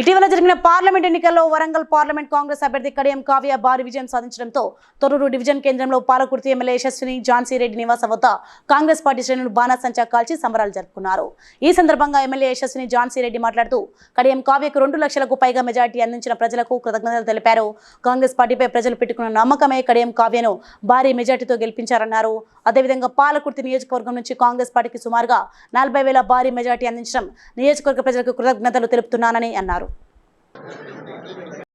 ఇటీవల జరిగిన పార్లమెంట్ ఎన్నికల్లో వరంగల్ పార్లమెంట్ కాంగ్రెస్ అభ్యర్థి కడియం కావ్య భారీ విజయం సాధించడంతో తొర్రూరు డివిజన్ కేంద్రంలో పాలకుర్తి ఎమ్మెల్యే యశస్విని ఝాన్సీ రెడ్డి నివాసం వద్ద కాంగ్రెస్ పార్టీ శ్రేణులు బాణాసంచా కాల్చి సంబరాలు జరుపుకున్నారు. ఈ సందర్భంగా ఎమ్మెల్యే యశస్విని ఝాన్సీ రెడ్డి మాట్లాడుతూ కడియం కావ్యకు 2 లక్షలకు పైగా మెజార్టీ అందించిన ప్రజలకు కృతజ్ఞతలు తెలిపారు. కాంగ్రెస్ పార్టీపై ప్రజలు పెట్టుకున్న నమ్మకమే కడియం కావ్యను భారీ మెజార్టీతో గెలిపించారన్నారు. అదేవిధంగా పాలకుర్తి నియోజకవర్గం నుంచి కాంగ్రెస్ పార్టీకి సుమారుగా 40,000 భారీ మెజార్టీ అందించడం నియోజకవర్గ ప్రజలకు కృతజ్ఞతలు తెలుపుతున్నానని అన్నారు.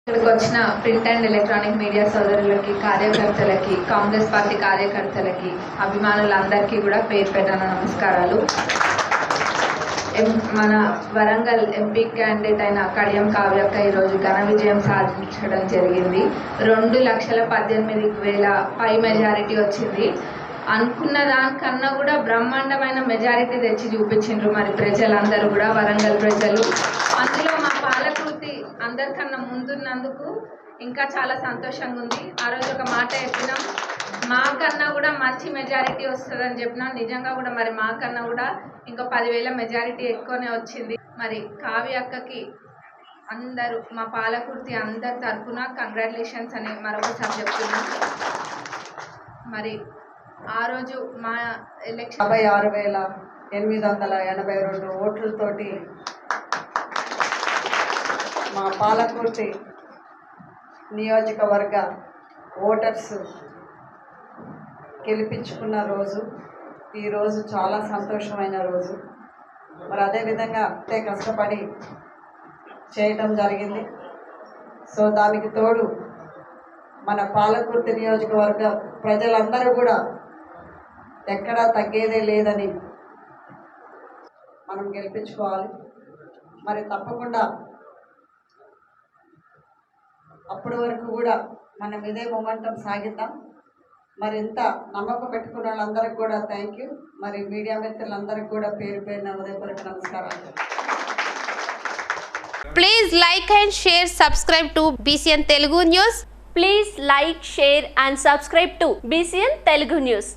ఇక్కడికి వచ్చిన ప్రింట్ అండ్ ఎలక్ట్రానిక్ మీడియా సోదరులకి, కార్యకర్తలకి, కాంగ్రెస్ పార్టీ కార్యకర్తలకి, అభిమానులందరికీ కూడా పేరు పెట్టిన నమస్కారాలు. మన వరంగల్ ఎంపీ క్యాండిడేట్ అయిన కడియం కావ్యక్క ఈరోజు ఘన విజయం సాధించడం జరిగింది. 2,18,000 పై మెజారిటీ వచ్చింది. అనుకున్న దానికన్నా కూడా బ్రహ్మాండమైన మెజారిటీ తెచ్చి చూపించిండ్రు మరి ప్రజలందరూ కూడా, వరంగల్ ప్రజలు. అందులో మా పాలకృతి అందరికన్నా ముందున్నందుకు ఇంకా చాలా సంతోషంగా ఉంది. ఆ రోజు ఒక మాట చెప్పినాం, మాకన్నా కూడా మంచి మెజారిటీ వస్తుందని చెప్పినాం. నిజంగా కూడా మరి మాకన్నా కూడా ఇంకా 10,000 మెజారిటీ ఎక్కువనే వచ్చింది. మరి కావ్య అక్కకి అందరూ మా పాలకృతి అందరి తరఫున కంగ్రాచులేషన్స్ అని మరొకసారి చెప్తున్నాం. మరి ఆ రోజు మా ఎలక్షన్ 56,882 ఓట్లతోటి మా పాలకుర్తి నియోజకవర్గ ఓటర్స్ గెలిపించుకున్న రోజు. ఈరోజు చాలా సంతోషమైన రోజు. మరి అదేవిధంగా కష్టపడి చేయటం జరిగింది. సో దానికి తోడు మన పాలకుర్తి నియోజకవర్గ ప్రజలందరూ కూడా ఎక్కడా తగ్గేదే లేదని మనం గెలిపించుకోవాలి. మరి తప్పకుండా అప్పటి వరకు కూడా మనం ఇదే మొమెంటం సాగిద్దాం. మరి ఎంత నమ్మకం పెట్టుకున్న వాళ్ళందరికీ కూడా థ్యాంక్ యూ. మరి మీడియా మిత్రులందరికీ కూడా పేరు పేరున ఉదయపూర్వక నమస్కారాలు. Please like and share, subscribe to BCN Telugu News. Please like, share and subscribe to BCN Telugu News.